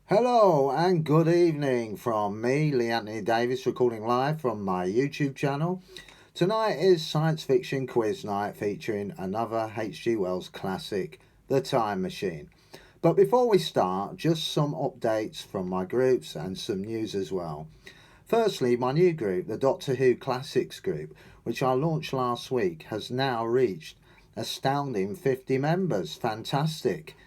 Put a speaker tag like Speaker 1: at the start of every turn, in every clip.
Speaker 1: Hello and good evening from me, Lee Anthony Davis, recording live from my YouTube channel. Tonight is Science Fiction Quiz Night featuring another H.G. Wells classic, The Time Machine. But before we start, just some updates from my groups and some news as well. Firstly, my new group, the Doctor Who Classics group, which I launched last week, has now reached astounding 50 members. Fantastic!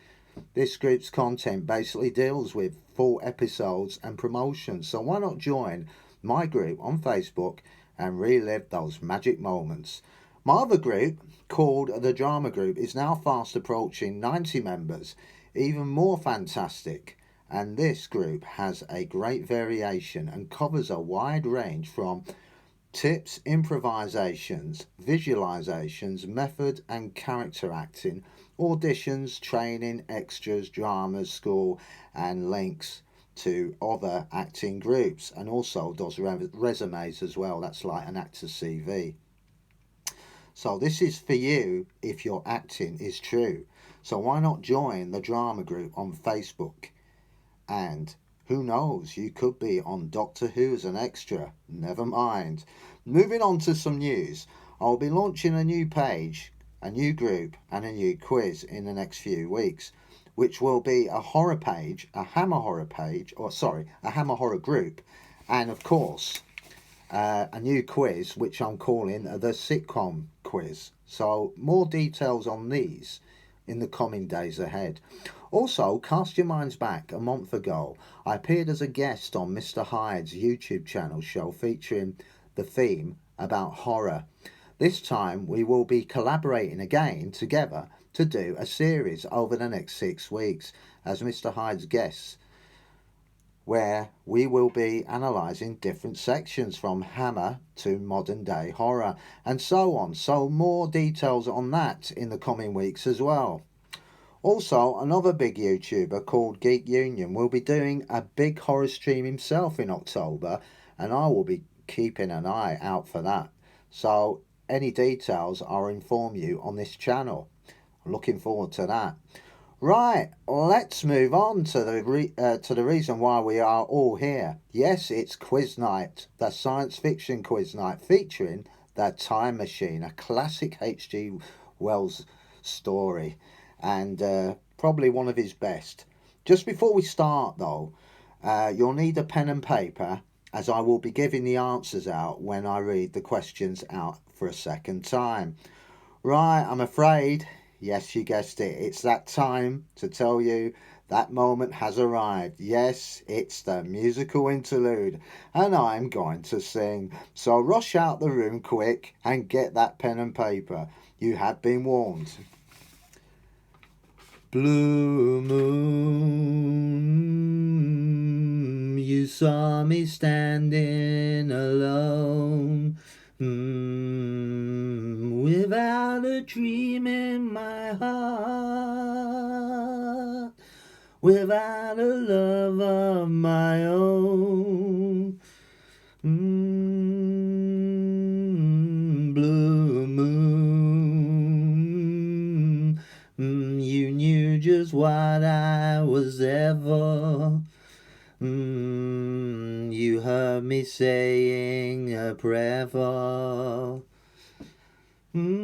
Speaker 1: This group's content basically deals with full episodes and promotions, so why not join my group on Facebook and relive those magic moments? My other group, called the Drama Group, is now fast approaching 90 members, even more fantastic. And this group has a great variation and covers a wide range from tips, improvisations, visualizations, method and character acting, auditions, training, extras, dramas, school, and links to other acting groups, and also does resumes as well. That's like an actor's CV. So this is for you if your acting is true. So why not join the drama group on Facebook? And who knows, you could be on Doctor Who as an extra. Never mind. Moving on to some news. I'll be launching a new page, a new group, and a new quiz in the next few weeks, which will be a horror page, a Hammer horror page, a Hammer horror group, and of course, a new quiz which I'm calling the sitcom quiz. So, more details on these in the coming days ahead. Also, cast your minds back a month ago. I appeared as a guest on Mr. Hyde's YouTube channel show featuring the theme about horror. This time we will be collaborating again together to do a series over the next 6 weeks as Mr. Hyde's guests, where we will be analysing different sections from Hammer to modern day horror and so on. So more details on that in the coming weeks as well. Also, another big YouTuber called Geek Union will be doing a big horror stream himself in October, and I will be keeping an eye out for that. So, any details I'll inform you on this channel. Looking forward to that. Right, let's move on to the reason why we are all here. Yes, it's quiz night, the science fiction quiz night featuring The Time Machine, a classic H.G. Wells story, and probably one of his best. Just before we start though, you'll need a pen and paper, as I will be giving the answers out when I read the questions out for a second time. Right, I'm afraid, yes, you guessed it, it's that time to tell you that moment has arrived. Yes, it's the musical interlude, and I'm going to sing. So rush out the room quick and get that pen and paper. You have been warned. Blue moon, you saw me standing alone, without a dream in my heart, without a love of my own. Blue moon, you knew just what I was ever. You heard me saying a prayer for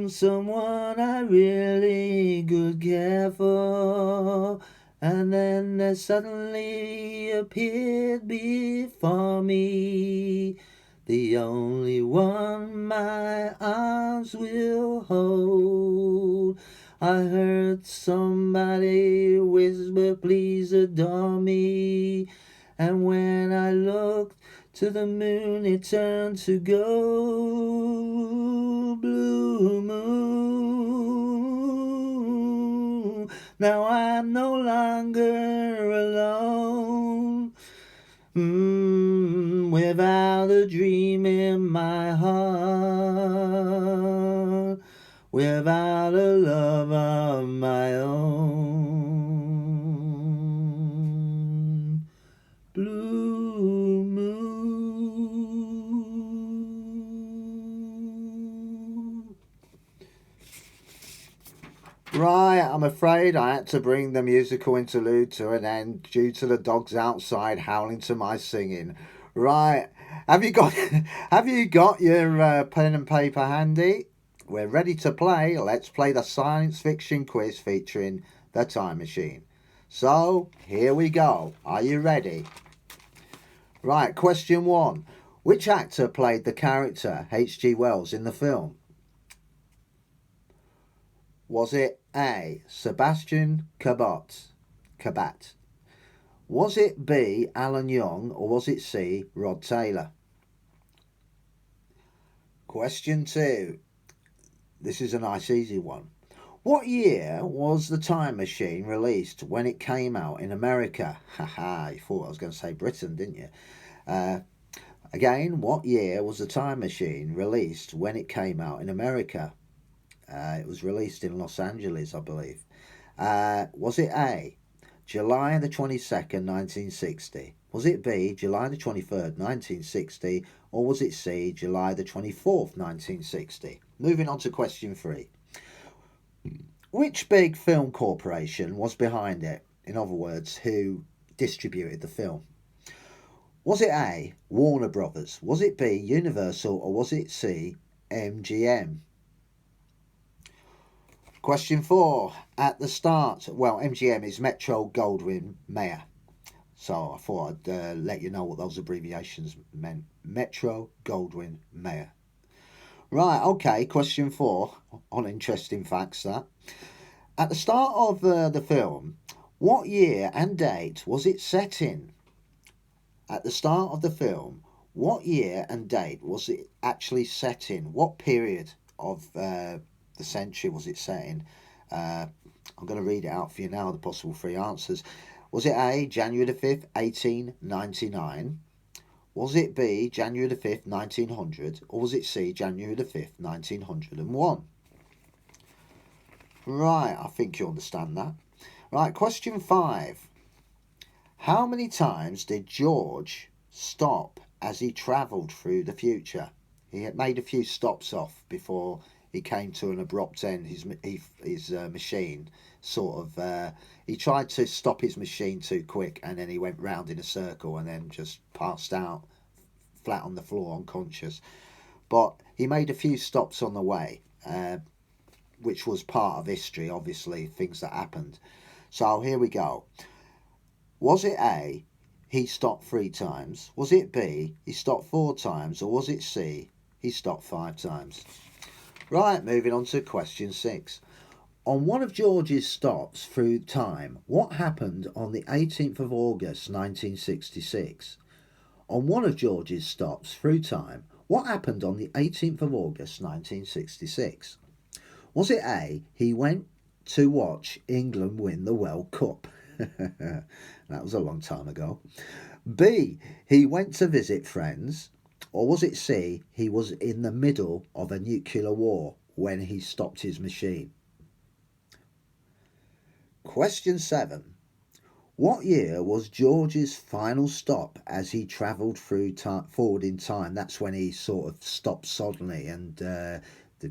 Speaker 1: someone I really could care for. And then there suddenly appeared before me the only one my arms will hold. I heard somebody whisper, please adore me. And when I looked to the moon, it turned to gold. Blue moon, now I'm no longer alone, without a dream in my heart, without a love of my own. Blue moon. Right. Right, I'm afraid I had to bring the musical interlude to an end due to the dogs outside howling to my singing. Right, have you got have you got your pen and paper handy? We're ready to play. Let's play the science fiction quiz featuring the time machine. So, here we go. Are you ready? Right, question 1. Which actor played the character H.G. Wells in the film? Was it A. Sebastian Cabot? Was it B. Alan Young, or was it C. Rod Taylor? Question 2. This is a nice easy one. What year was The Time Machine released when it came out in America? Haha, you thought I was going to say Britain, didn't you? Again, what year was The Time Machine released when it came out in America? It was released in Los Angeles, I believe. Was it A, July the 22nd, 1960? Was it B, July the 23rd, 1960? Or was it C, July the 24th, 1960? Moving on to question 3. Which big film corporation was behind it? In other words, who distributed the film? Was it A, Warner Brothers? Was it B, Universal? Or was it C, MGM? Question 4. At the start, well, MGM is Metro Goldwyn Mayer. So I thought I'd let you know what those abbreviations meant. Metro Goldwyn Mayer. Right, okay, question 4. On interesting facts, that. At the start of the film, what year and date was it set in? At the start of the film, what year and date was it actually set in? What period of the century was it set in? I'm going to read it out for you now, the possible 3 answers. Was it A, January the 5th, 1899? Was it B, January the 5th, 1900? Or was it C, January the 5th, 1901? Right, I think you understand that. Right, question 5. How many times did George stop as he travelled through the future? He had made a few stops off before he came to an abrupt end. His machine he tried to stop his machine too quick, and then he went round in a circle and then just passed out flat on the floor unconscious. But he made a few stops on the way, which was part of history, obviously, things that happened. So here we go. Was it A, he stopped 3 times? Was it B, he stopped 4 times? Or was it C, he stopped 5 times? Right, moving on to question 6. On one of George's stops through time, what happened on the 18th of August 1966? On one of George's stops through time, what happened on the 18th of August 1966? Was it A, he went to watch England win the World Cup? That was a long time ago. B, he went to visit friends? Or was it C, he was in the middle of a nuclear war when he stopped his machine? Question 7. What year was George's final stop as he travelled forward in time? That's when he sort of stopped suddenly and the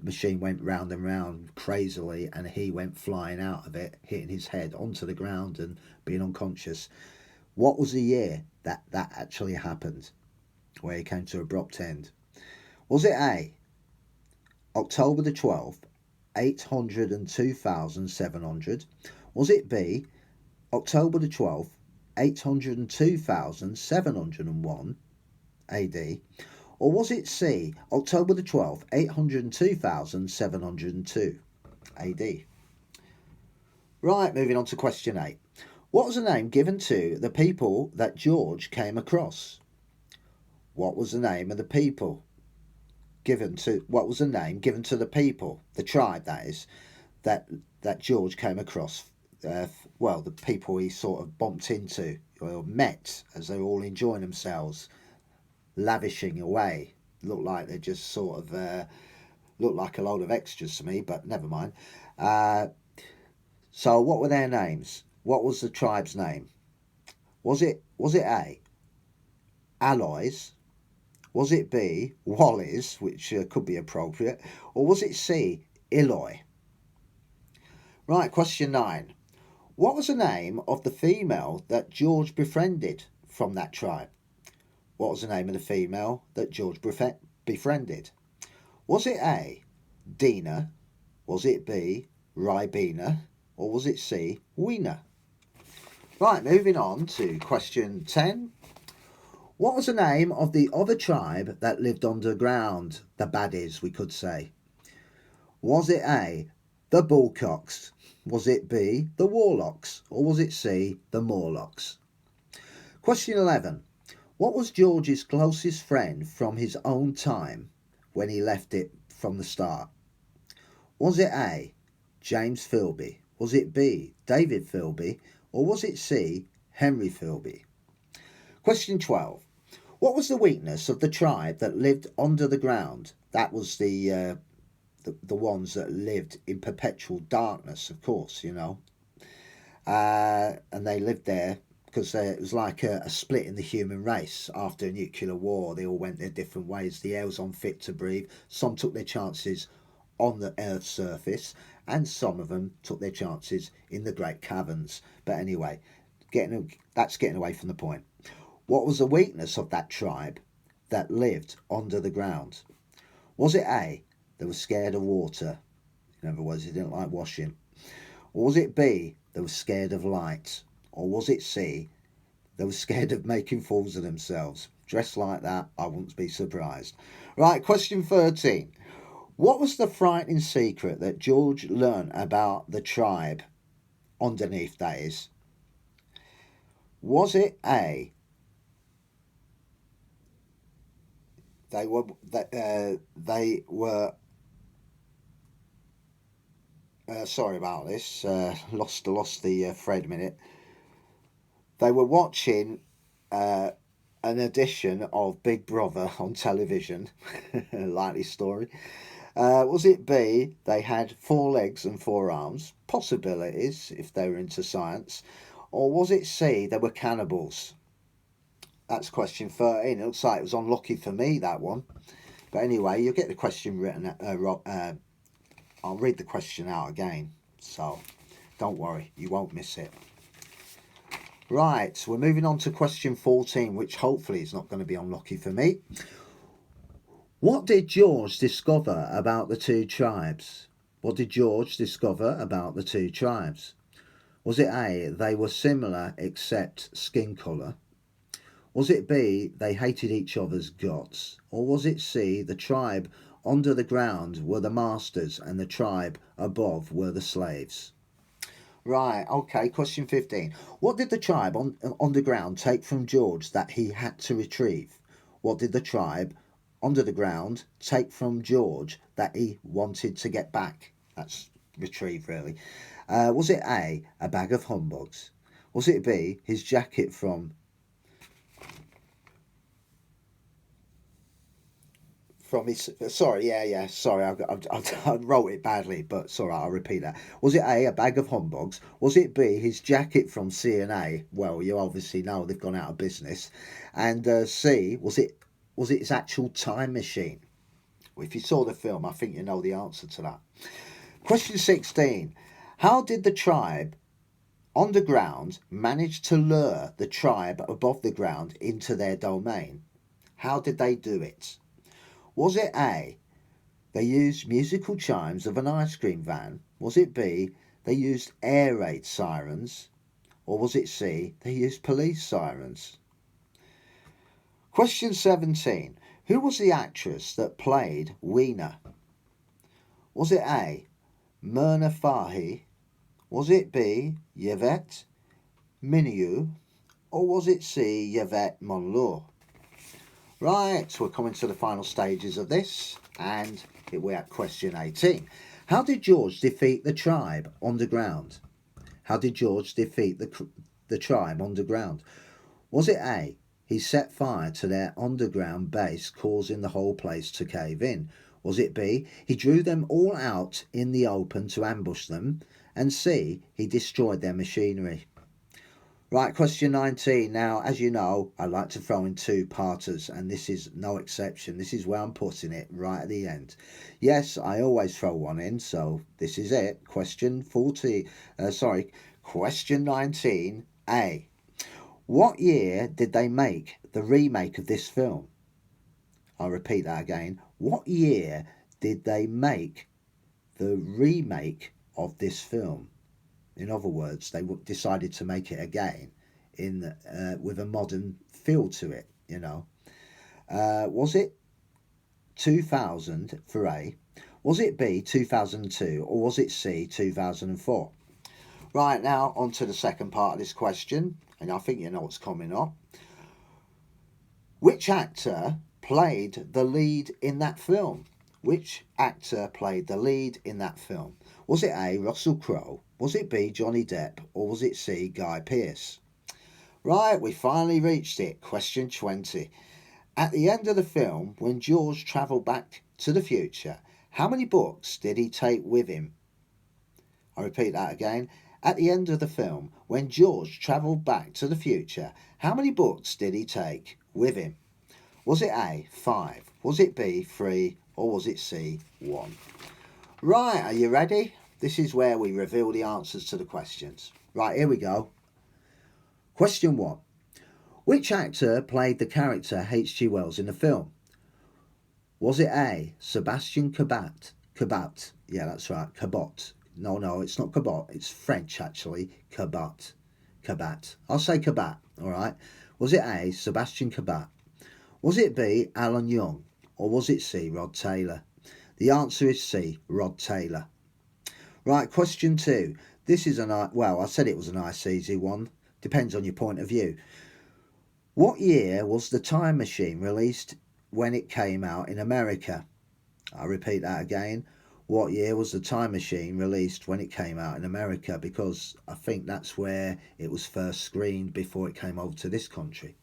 Speaker 1: machine went round and round crazily and he went flying out of it, hitting his head onto the ground and being unconscious. What was the year that actually happened, where he came to an abrupt end? Was it A, October the 12th, 802,700? Was it B, October the 12th, 802,701 AD? Or was it C, October the 12th, 802,702 AD? Right, moving on to question 8. What was the name given to the people that George came across? What was the name of the people what was the name given to the people, the tribe that is, that George came across? The people he sort of bumped into or met as they were all enjoying themselves, lavishing away. Looked like they just sort of looked like a load of extras to me, but never mind. So what were their names? What was the tribe's name? Was it A, Alloys? Was it B, Wallis, which could be appropriate? Or was it C, Illoi? Right, question 9. What was the name of the female that George befriended from that tribe? What was the name of the female that George befriended? Was it A, Dina? Was it B, Ribena? Or was it C, Weena? Right, moving on to question 10. What was the name of the other tribe that lived underground? The baddies, we could say. Was it A, the Bullcocks? Was it B, the Warlocks? Or was it C, the Morlocks? Question 11. What was George's closest friend from his own time when he left it from the start? Was it A, James Philby? Was it B, David Philby? Or was it C, Henry Philby? Question 12. What was the weakness of the tribe that lived under the ground? That was the ones that lived in perpetual darkness, of course, you know. And they lived there because it was like a split in the human race after a nuclear war. They all went their different ways. The air was unfit to breathe. Some took their chances on the Earth's surface, and some of them took their chances in the great caverns. But anyway, that's getting away from the point. What was the weakness of that tribe that lived under the ground? Was it A, they were scared of water? In other words, they didn't like washing. Or was it B, they were scared of light? Or was it C, they were scared of making fools of themselves? Dressed like that, I wouldn't be surprised. Right, question 13. What was the frightening secret that George learned about the tribe underneath, that is? Was it A, they were sorry about this, lost the thread a minute. They were watching an edition of Big Brother on television. Likely story. Was it B, they had 4 legs and 4 arms? Possibilities, if they were into science. Or was it C, they were cannibals? That's question 13. It looks like it was unlucky for me, that one. But anyway, you'll get the question written. I'll read the question out again, so don't worry, you won't miss it. Right, we're moving on to question 14, which hopefully is not going to be unlucky for me. What did George discover about the 2 tribes? What did George discover about the 2 tribes? Was it A, they were similar except skin colour? Was it B, they hated each other's guts? Or was it C, the tribe under the ground were the masters and the tribe above were the slaves? Right, okay, question 15. What did the tribe on the ground take from George that he had to retrieve? What did the tribe under the ground take from George that he wanted to get back? That's retrieve, really. Was it A, a bag of humbugs? Was it B, his jacket from his, sorry, I wrote it badly, but sorry, I'll repeat that. Was it A, a bag of humbugs? Was it B, his jacket from C&A? Well, you obviously know they've gone out of business. And C, was it his actual time machine? Well, if you saw the film, I think you know the answer to that. Question 16. How did the tribe on the ground manage to lure the tribe above the ground into their domain? How did they do it? Was it A, they used musical chimes of an ice cream van? Was it B, they used air raid sirens? Or was it C, they used police sirens? Question 17. Who was the actress that played Weena? Was it A, Myrna Fahy? Was it B, Yvette Miniou? Or was it C, Yvette Monlaw? Right, so we're coming to the final stages of this, and here we're at question 18. How did George defeat the tribe underground? How did George defeat the tribe underground? Was it A, he set fire to their underground base, causing the whole place to cave in? Was it B, he drew them all out in the open to ambush them? And C, he destroyed their machinery? Right, question 19. Now, as you know, I like to throw in two-parters, and this is no exception. This is where I'm putting it right at the end. Yes, I always throw one in, so this is it. Question 19A. What year did they make the remake of this film? I'll repeat that again. What year did they make the remake of this film? In other words, they decided to make it again with a modern feel to it, you know. Was it 2000 for A? Was it B, 2002? Or was it C, 2004? Right, now on to the second part of this question, and I think you know what's coming up. Which actor played the lead in that film? Which actor played the lead in that film? Was it A, Russell Crowe? Was it B, Johnny Depp? Or was it C, Guy Pearce? Right, we finally reached it. Question 20. At the end of the film, when George travelled back to the future, how many books did he take with him? I'll repeat that again. At the end of the film, when George travelled back to the future, how many books did he take with him? Was it A, 5? Was it B, 3? Or was it C, 1? Right, are you ready? This is where we reveal the answers to the questions. Right, here we go. Question 1. Which actor played the character H.G. Wells in the film? Was it A, Sebastian Cabot? Cabot. Yeah, that's right. Cabot. No, it's not Cabot. It's French, actually. Cabot. Cabot. I'll say Cabot, all right? Was it A, Sebastian Cabot? Was it B, Alan Young? Or was it C, Rod Taylor? The answer is C, Rod Taylor. Right, question 2. This is I said it was a nice easy one. Depends on your point of view. What year was The Time Machine released when it came out in America? I'll repeat that again. What year was The Time Machine released when it came out in America? Because I think that's where it was first screened before it came over to this country.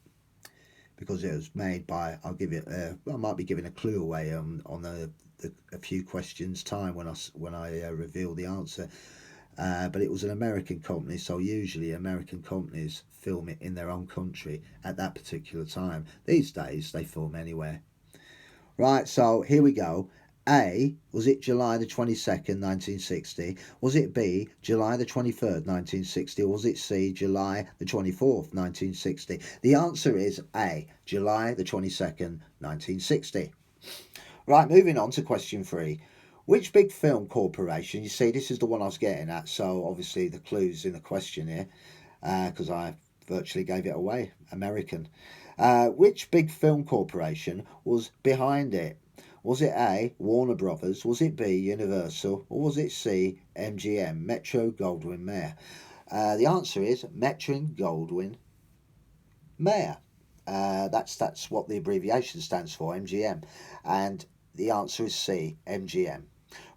Speaker 1: Because it was made by, I might be giving a clue away on a few questions time when I reveal the answer. But it was an American company, so usually American companies film it in their own country at that particular time. These days they film anywhere. Right, so here we go. A, was it July the 22nd, 1960? Was it B, July the 23rd, 1960? Or was it C, July the 24th, 1960? The answer is A, July the 22nd, 1960. Right, moving on to question 3. Which big film corporation, you see, this is the one I was getting at, so obviously the clue's in the question here, because I virtually gave it away, American. Which big film corporation was behind it? Was it A, Warner Brothers? Was it B, Universal? Or was it C, MGM, Metro Goldwyn Mayer? The answer is Metro Goldwyn Mayer. That's what the abbreviation stands for, MGM. And the answer is C, MGM.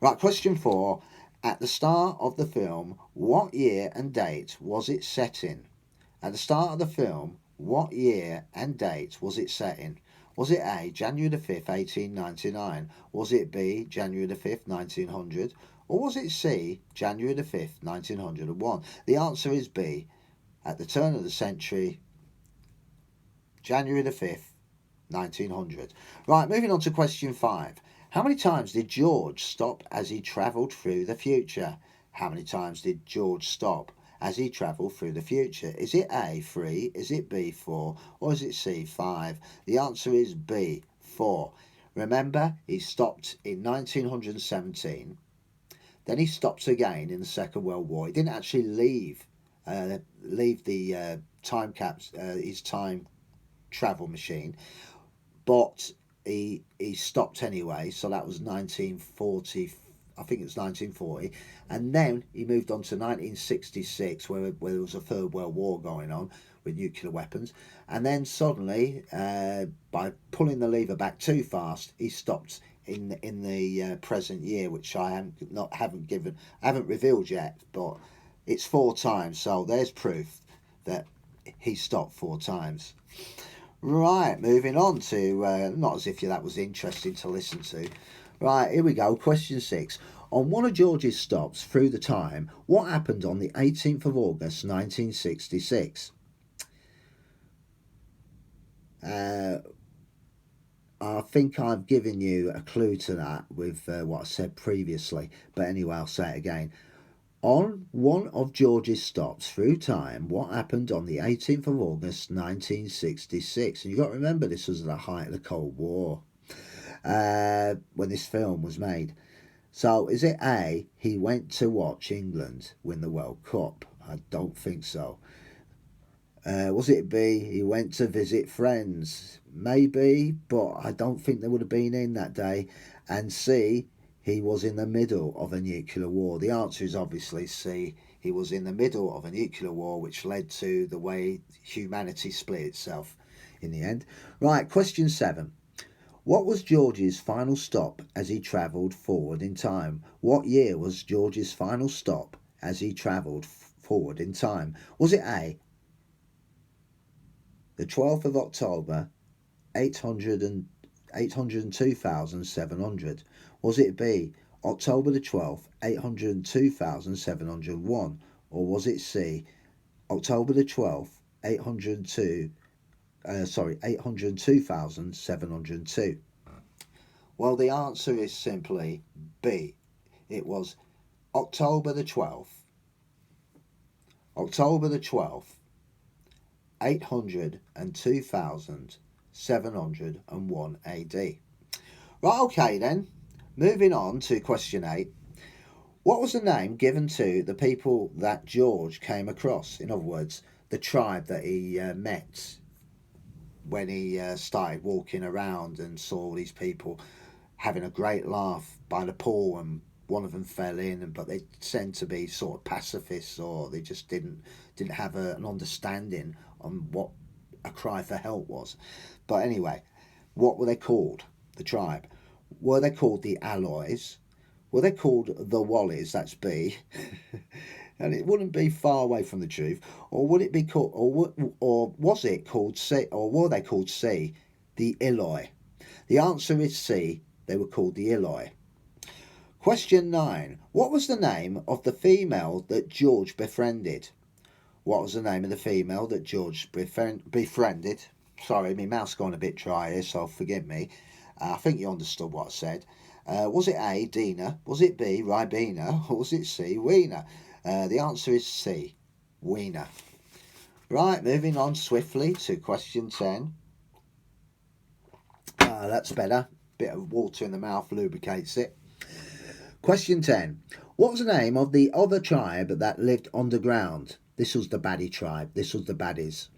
Speaker 1: Right, question 4. At the start of the film, what year and date was it set in? At the start of the film, what year and date was it set in? Was it A, January the 5th, 1899? Was it B, January the 5th, 1900? Or was it C, January the 5th, 1901? The answer is B. At the turn of the century, January the 5th, 1900. Right, moving on to question 5. How many times did George stop as he travelled through the future? How many times did George stop as he travelled through the future? Is it A, 3? Is it B, 4? Or is it C, 5? The answer is B, 4. Remember, he stopped in 1917. Then he stopped again in the Second World War. He didn't actually leave the time caps, his time travel machine, but he stopped anyway, so that was 1940. I think it was 1940, and then he moved on to 1966, where there was a Third World War going on with nuclear weapons, and then suddenly, by pulling the lever back too fast, he stopped in the present year, which I haven't revealed yet, but it's 4 times, so there's proof that he stopped 4 times. Right, moving on to, not as if that was interesting to listen to. Right, here we go, question 6. On one of George's stops through the time, what happened on the 18th of August 1966? I think I've given you a clue to that with what I said previously, but anyway, I'll say it again. On one of George's stops through time, what happened on the 18th of August 1966? And you've got to remember, this was at the height of the Cold War when this film was made. So, is it A, he went to watch England win the World Cup? I don't think so. Was it B, he went to visit friends? Maybe, but I don't think they would have been in that day. And C, he was in the middle of a nuclear war. The answer is obviously C. He was in the middle of a nuclear war, which led to the way humanity split itself in the end. Right, question 7. What was George's final stop as he travelled forward in time? What year was George's final stop as he travelled forward in time? Was it A, the 12th of October, 802,700? Was it B, October the 12th, 802,701? Or was it C, October the 12th, 802,702? Well, the answer is simply B. It was October the 12th. October the 12th, 802,701 AD. Right, okay then. Moving on to question 8. What was the name given to the people that George came across? In other words, the tribe that he met when he started walking around and saw these people having a great laugh by the pool, and one of them fell in, but they tend to be sort of pacifists, or they just didn't have an understanding on what a cry for help was. But anyway, what were they called? The tribe. Were they called the Alloys? Were they called the Wallies? That's B. And it wouldn't be far away from the truth. Or would it be called, or was it called C, or were they called C, the Eloi? The answer is C. They were called the Eloi. Question 9. What was the name of the female that George befriended? What was the name of the female that George befriended? Sorry, my mouth's gone a bit dry here, so forgive me. I think you understood what I said. Was it A, Dina? Was it B, Ribena? Or was it C, Weena? The answer is C, Weena. Right, moving on swiftly to question 10. That's better. Bit of water in the mouth lubricates it. Question 10. What was the name of the other tribe that lived underground? This was the baddie tribe. This was the baddies.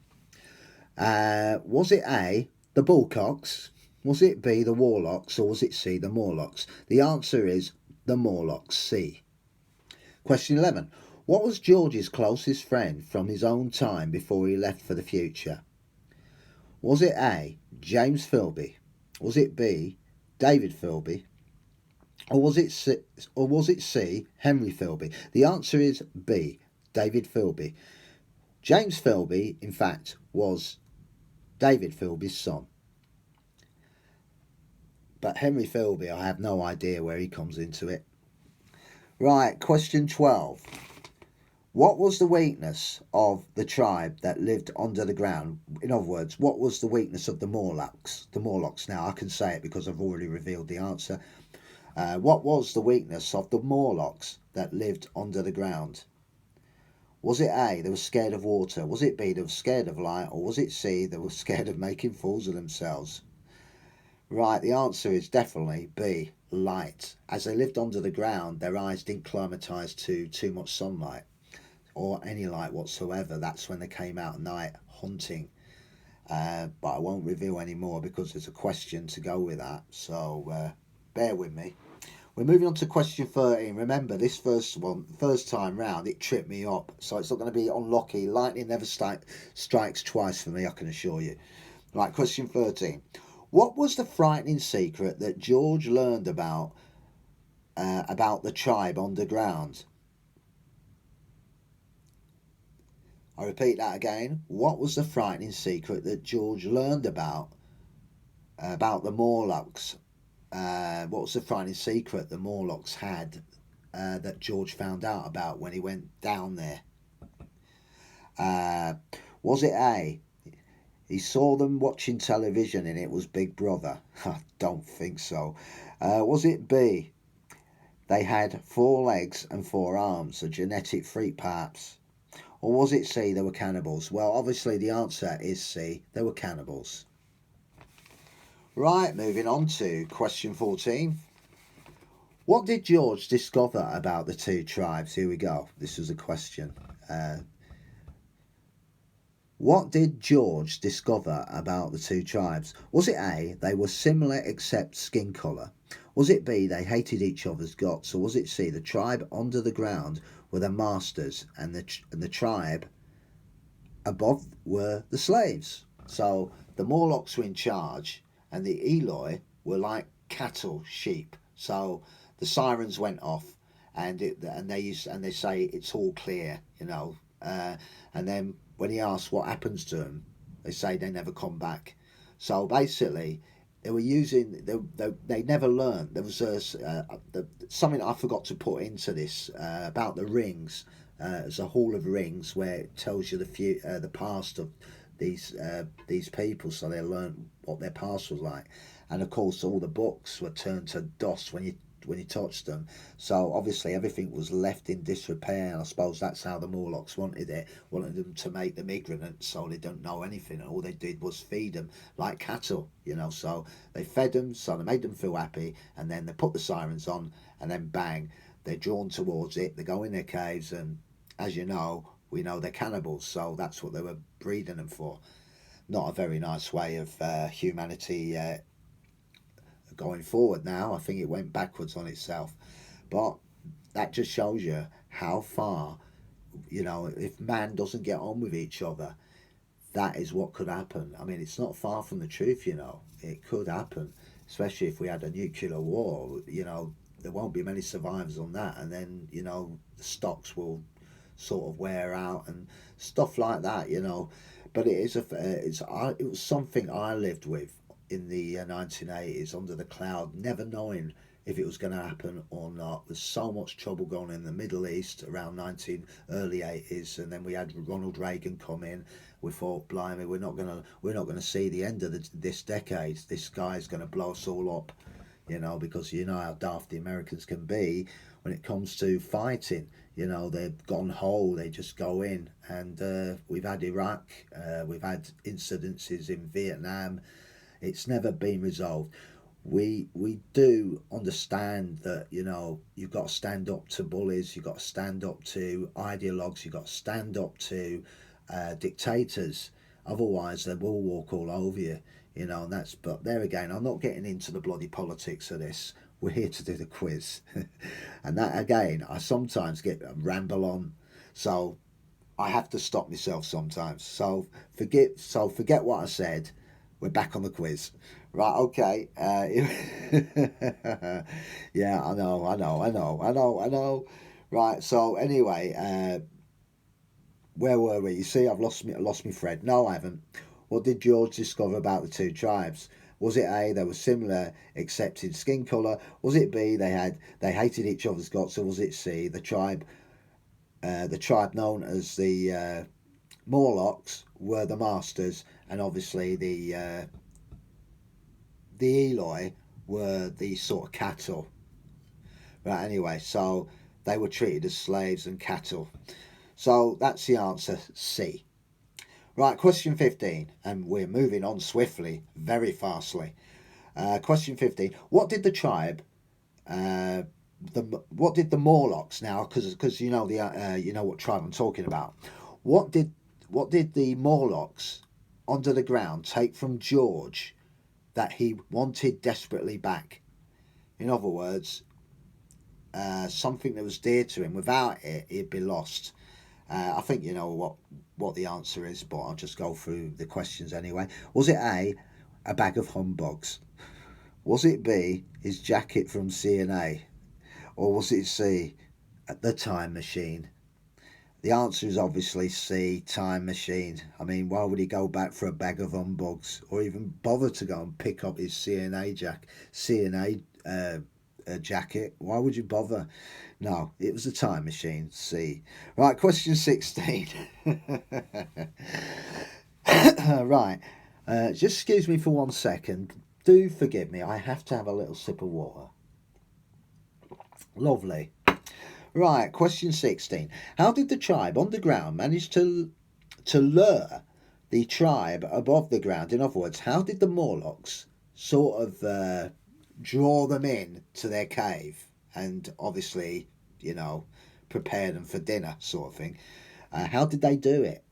Speaker 1: Was it A, the Bullcocks? Was it B, the Warlocks? Or was it C, the Morlocks? The answer is the Morlocks, C. Question 11. What was George's closest friend from his own time before he left for the future? Was it A, James Philby? Was it B, David Philby? Or was it C, Henry Philby? The answer is B, David Philby. James Philby, in fact, was David Philby's son. But Henry Philby, I have no idea where he comes into it. Right, question 12. What was the weakness of the tribe that lived under the ground? In other words, what was the weakness of the Morlocks? The Morlocks, now I can say it because I've already revealed the answer. What was the weakness of the Morlocks that lived under the ground? Was it A, they were scared of water? Was it B, they were scared of light? Or was it C, they were scared of making fools of themselves? Right, the answer is definitely B, light. As they lived under the ground, their eyes didn't climatise to too much sunlight or any light whatsoever. That's when they came out at night hunting. But I won't reveal any more because there's a question to go with that. So bear with me. We're moving on to question 13. Remember, this first time round, it tripped me up. So it's not going to be unlucky. Lightning never strikes twice for me, I can assure you. Right, question 13. What was the frightening secret that George learned about the tribe underground? I repeat that again. What was the frightening secret that George learned about the Morlocks? What was the frightening secret the Morlocks had that George found out about when he went down there? Was it A, He saw them watching television and it was Big Brother. I don't think so. Was it B? They had 4 legs and 4 arms, a genetic freak perhaps. Or was it C? They were cannibals. Well, obviously the answer is C. They were cannibals. Right, moving on to question 14. What did George discover about the 2 tribes? Here we go. This was a question. What did George discover about the 2 tribes? Was it A, they were similar except skin colour? Was it B, they hated each other's guts? Or was it C, the tribe under the ground were the masters and the tribe above were the slaves? So the Morlocks were in charge and the Eloi were like cattle, sheep. So the sirens went off and they say it's all clear, and then when he asks what happens to them, they say they never come back. So basically, they were using they never learned. There was something I forgot to put into this about the rings. It's a hall of rings where it tells you the past of these people, so they learn what their past was like. And of course, all the books were turned to dust when you touched them. So obviously everything was left in disrepair, and I suppose that's how the Morlocks wanted them to make them ignorant so they don't know anything, and all they did was feed them like cattle, so they fed them, so they made them feel happy, and then they put the sirens on, and then bang, they're drawn towards it, they go in their caves, and as you know, we know they're cannibals, so that's what they were breeding them for. Not a very nice way of humanity going forward now. I think it went backwards on itself. But that just shows you how far, if man doesn't get on with each other, that is what could happen. I mean, it's not far from the truth, It could happen, especially if we had a nuclear war, there won't be many survivors on that. And then, the stocks will sort of wear out and stuff like that, But it was something I lived with in the 1980s under the cloud, never knowing if it was going to happen or not. There's so much trouble going on in the Middle East around early 80s, and then we had Ronald Reagan come in. We thought, blimey, we're not gonna see the end of this decade. This guy's going to blow us all up, because you know how daft the Americans can be when it comes to fighting. They've gone whole, they just go in. And we've had Iraq, we've had incidences in Vietnam. It's never been resolved. We do understand that, you've got to stand up to bullies, you've got to stand up to ideologues, you've got to stand up to dictators. Otherwise, they will walk all over you, and that's, but there again, I'm not getting into the bloody politics of this. We're here to do the quiz. And that, again, I sometimes get ramble on. So I have to stop myself sometimes. So forget what I said. We're back on the quiz. Right, okay. Yeah, I know. Right, so anyway, where were we? You see, I've lost me thread. No, I haven't. What did George discover about the 2 tribes? Was it A, they were similar except in skin colour? Was it B, they hated each other's guts? Or was it C, the tribe known as the Morlocks were the masters, and obviously the Eloi were the sort of cattle. Right, anyway, so they were treated as slaves and cattle. So that's the answer, C. Right, question 15, and we're moving on swiftly, very fastly. Question 15, what did the tribe, what did the Morlocks, now, because you know what tribe I'm talking about, what did the Morlocks under the ground take from George that he wanted desperately back? In other words, something that was dear to him. Without it, he'd be lost. I think you know what the answer is, but I'll just go through the questions anyway. Was it A, a bag of humbugs? Was it B, his jacket from CNA? Or was it C, the time machine? The answer is obviously C, time machine. I mean, why would he go back for a bag of humbugs, or even bother to go and pick up his CNA jacket? Why would you bother? No, it was a time machine. C. Right, question 16. Right, Just excuse me for 1 second. Do forgive me. I have to have a little sip of water. Lovely. Right, question 16. How did the tribe underground manage to lure the tribe above the ground? In other words, how did the Morlocks sort of draw them in to their cave and obviously, prepare them for dinner, sort of thing? How did they do it?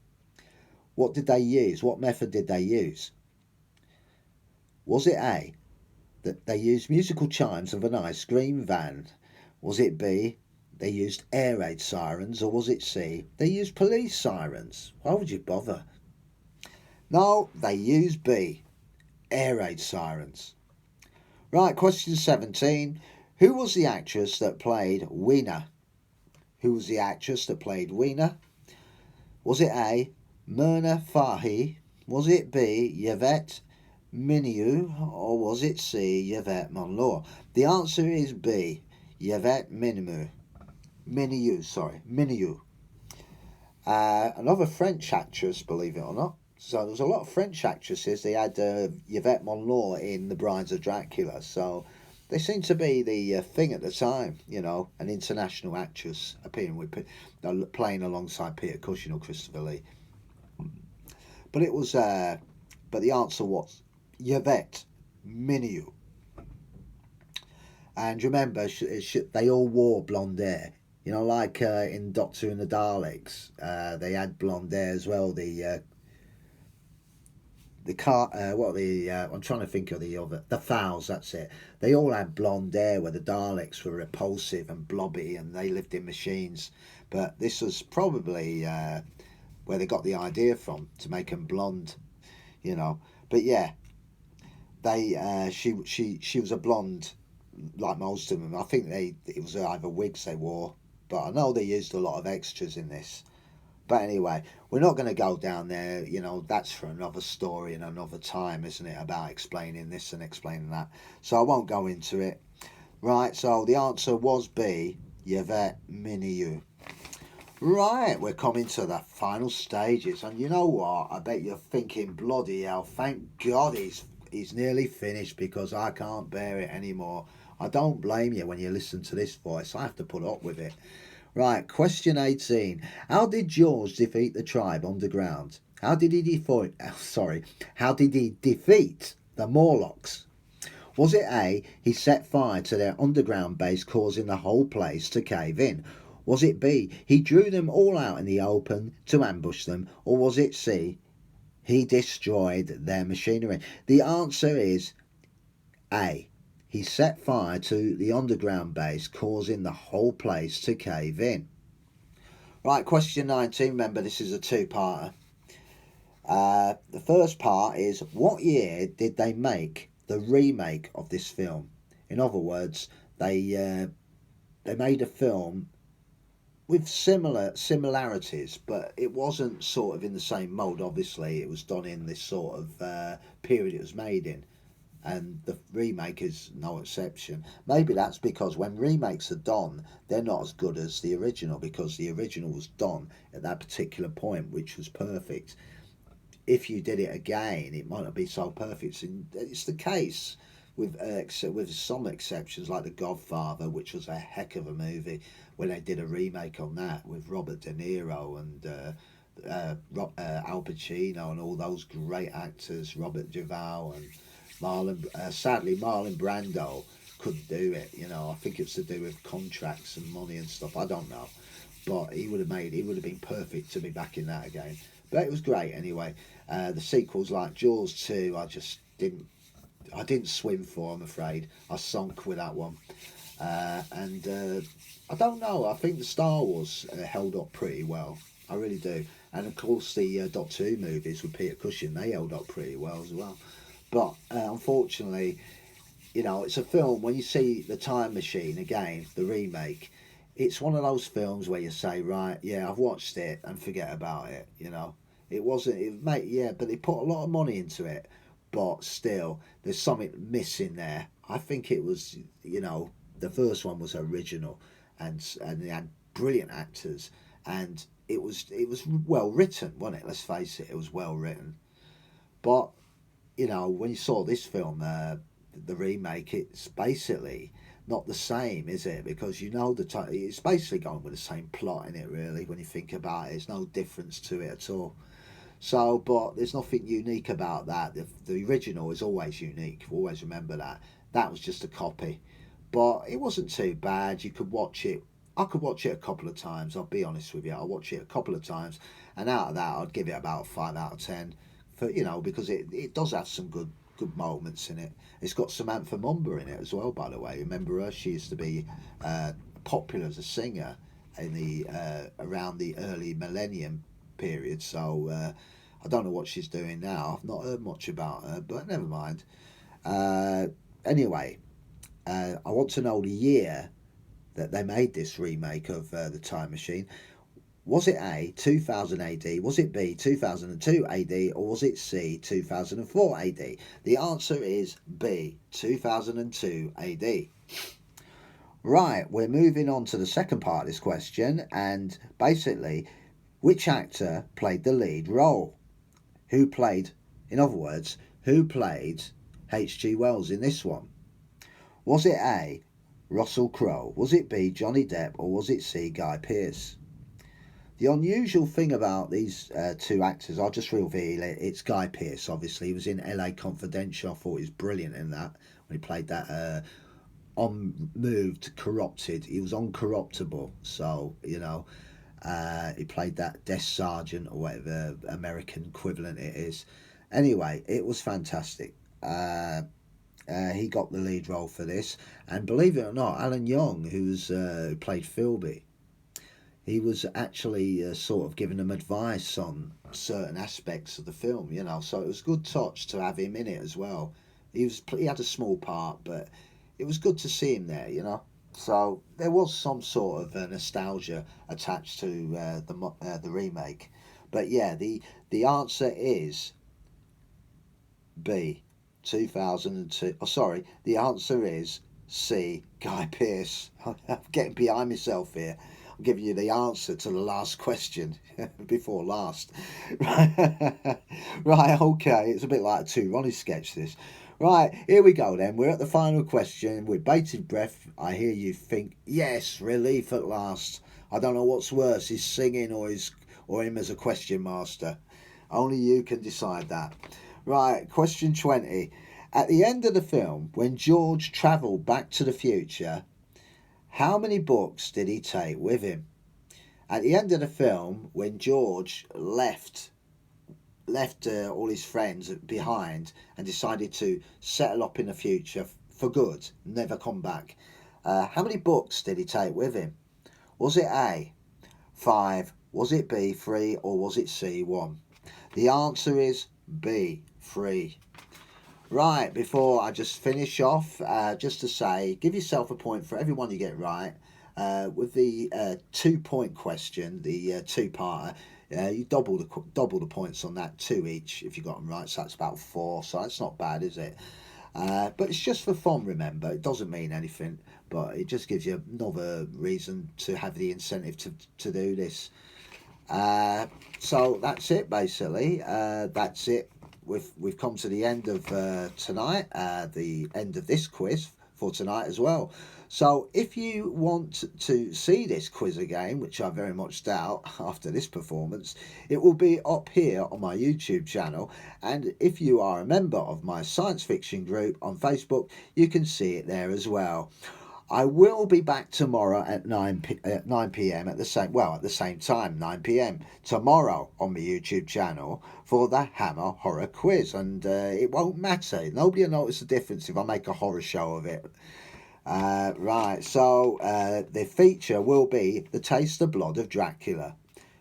Speaker 1: What did they use? What method did they use? Was it A, that they used musical chimes of an ice cream van? Was it B, they used air raid sirens? Or was it C, they used police sirens? Why would you bother? No, they used B, air raid sirens. Right, question 17. Who was the actress that played Weena? Who was the actress that played Weena? Was it A, Myrna Fahy? Was it B, Yvette Miniou? Or was it C, Yvette Monlaw? The answer is B, Yvette Miniou. Miniou. Another French actress, believe it or not. So there's a lot of French actresses. They had Yvette Monlaw in The Brides of Dracula. So they seem to be the thing at the time, an international actress appearing with, playing alongside Peter Cushing or Christopher Lee. But it was, but the answer was Yvette Miniou. And remember, they all wore blonde hair. Like in Doctor and the Daleks, they had blonde hair as well. I'm trying to think of the Fowls. That's it. They all had blonde hair, where the Daleks were repulsive and blobby, and they lived in machines. But this was probably where they got the idea from to make them blonde, But yeah, she was a blonde like most of them. I think it was either wigs they wore, but I know they used a lot of extras in this. But anyway, we're not going to go down there. That's for another story and another time, isn't it? About explaining this and explaining that. So I won't go into it. Right, so the answer was B, Yvette Miniou. Right, we're coming to the final stages. And you know what? I bet you're thinking, bloody hell, thank God he's nearly finished, because I can't bear it anymore. I don't blame you when you listen to this voice. I have to put up with it. Right, question 18. How did George defeat the tribe underground? How did he defeat the Morlocks? Was it A, he set fire to their underground base, causing the whole place to cave in? Was it B, he drew them all out in the open to ambush them? Or was it C, he destroyed their machinery? The answer is A, he set fire to the underground base, causing the whole place to cave in. Right, question 19. Remember, this is a two-parter. The first part is, what year did they make the remake of this film? In other words, they made a film with similarities, but it wasn't sort of in the same mode. Obviously, it was done in this sort of period it was made in. And the remake is no exception. Maybe that's because when remakes are done, they're not as good as the original, because the original was done at that particular point, which was perfect. If you did it again, it might not be so perfect. It's the case with some exceptions, like The Godfather, which was a heck of a movie, when they did a remake on that with Robert De Niro and Al Pacino and all those great actors, Robert Duvall and sadly Marlon Brando couldn't do it. I think it's to do with contracts and money and stuff. I don't know, but he would have been perfect to be back in that again. But it was great anyway. The sequels like Jaws 2, I didn't swim for. I'm afraid I sunk with that one. And I don't know. I think the Star Wars held up pretty well. I really do. And of course the Doctor Who movies with Peter Cushing, they held up pretty well as well. But unfortunately, it's a film, when you see The Time Machine again, the remake, it's one of those films where you say, right, yeah, I've watched it and forget about it, It wasn't, but they put a lot of money into it, but still, there's something missing there. I think it was, the first one was original, and they had brilliant actors, and it was well written, wasn't it? Let's face it, it was well written. But you know, when you saw this film, the remake, it's basically not the same, is it? Because you know it's basically going with the same plot in it, really. When you think about it, there's no difference to it at all. So, but there's nothing unique about that. The original is always unique. Always remember that. That was just a copy, but it wasn't too bad. You could watch it. I could watch it a couple of times. I'll be honest with you. I'll watch it a couple of times, and out of that, I'd give it about a 5 out of 10. For because it does have some good moments in it. It's got Samantha Mumba in it as well, by the way. Remember her? She used to be popular as a singer in the around the early millennium period. So I don't know what she's doing now. I've not heard much about her, but never mind. Uh, anyway, I want to know the year that they made this remake of The Time Machine. Was it A, 2000 AD? Was it B, 2002 AD? Or was it C, 2004 AD? The answer is B, 2002 AD. Right, we're moving on to the second part of this question, and basically, which actor played the lead role? In other words, who played H.G. Wells in this one? Was it A, Russell Crowe? Was it B, Johnny Depp? Or was it C, Guy Pearce? The unusual thing about these two actors, I'll just reveal it, it's Guy Pearce, obviously. He was in LA Confidential. I thought he was brilliant in that, when he played that unmoved, corrupted. He was uncorruptible, so, he played that desk sergeant, or whatever American equivalent it is. Anyway, it was fantastic. He got the lead role for this, and believe it or not, Alan Young, who played Philby, he was actually sort of giving them advice on certain aspects of the film, So it was a good touch to have him in it as well. He had a small part, but it was good to see him there, So there was some sort of nostalgia attached to the remake, but yeah, the answer is B, 2002. Oh, sorry, the answer is C, Guy Pearce. I'm getting behind myself here. I'm giving you the answer to the last question before last. Right, okay. It's a bit like a Two Ronnie sketch, this. Right, here we go then. We're at the final question. With bated breath, I hear you think, yes, relief at last. I don't know what's worse, his singing or him as a question master. Only you can decide that. Right, question 20. At the end of the film, when George travelled back to the future, how many books did he take with him? At the end of the film, when George left all his friends behind and decided to settle up in the future for good, never come back, how many books did he take with him? Was it A, 5, was it B, 3, or was it C, 1? The answer is B, 3. Right, before I just finish off, just to say, give yourself a point for every one you get right. With the 2-point question, the two-parter, you double the points on that, 2 each if you got them right, so that's about 4, so that's not bad, is it? But it's just for fun, remember. It doesn't mean anything, but it just gives you another reason to have the incentive to do this. So that's it, basically. That's it. We've come to the end of tonight, the end of this quiz for tonight as well. So if you want to see this quiz again, which I very much doubt after this performance, it will be up here on my YouTube channel. And if you are a member of my science fiction group on Facebook, you can see it there as well. I will be back tomorrow at 9 p.m. at the same time, 9 p.m. tomorrow on my YouTube channel for the Hammer Horror Quiz, and it won't matter. Nobody will notice the difference if I make a horror show of it. Right, so the feature will be The Taste of Blood of Dracula,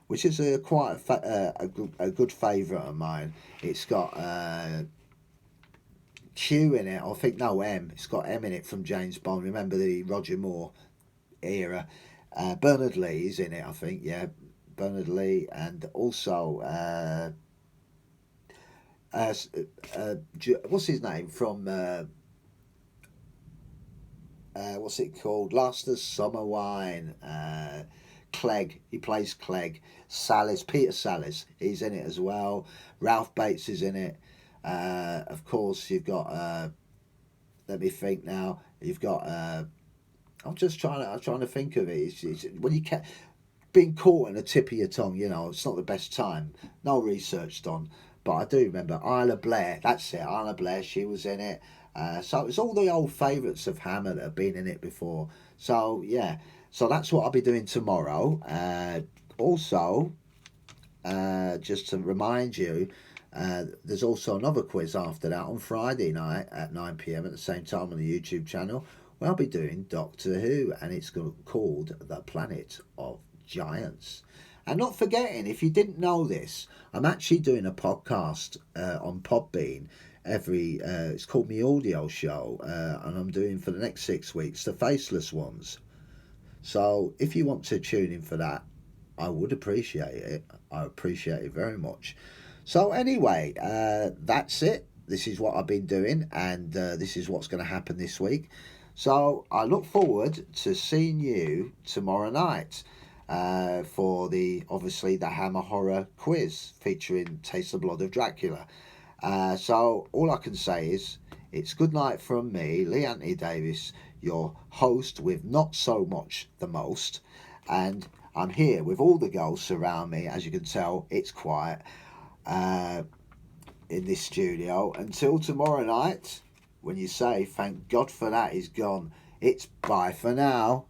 Speaker 1: which is quite a good favourite of mine. It's got Q in it, I think, no, M. It's got M in it from James Bond. Remember the Roger Moore era? Bernard Lee is in it, I think, yeah. Bernard Lee, and also, what's his name from, what's it called? Last of Summer Wine. Clegg, he plays Clegg. Peter Sallis, he's in it as well. Ralph Bates is in it. Of course, you've got. Let me think now. You've got. I'm trying to think of it. It's when you being caught in the tip of your tongue. It's not the best time. No research done, but I do remember Isla Blair. That's it, Isla Blair. She was in it. So it's all the old favourites of Hammer that have been in it before. So yeah, so that's what I'll be doing tomorrow. Also, just to remind you, there's also another quiz after that on Friday night at 9 p.m. at the same time on the YouTube channel, where I'll be doing Doctor Who, and it's called The Planet of Giants. And not forgetting, if you didn't know this, I'm actually doing a podcast on Podbean it's called Me Audio Show, and I'm doing for the next 6 weeks the Faceless Ones. So if you want to tune in for that, I would appreciate it. I appreciate it very much. So anyway, that's it. This is what I've been doing, and this is what's going to happen this week. So I look forward to seeing you tomorrow night for obviously the Hammer Horror quiz featuring Taste the Blood of Dracula. So all I can say is it's good night from me, Lee Anthony Davis, your host with not so much the most, and I'm here with all the girls surround me. As you can tell, it's quiet in this studio. Until tomorrow night, when you say thank God for that is gone, it's bye for now.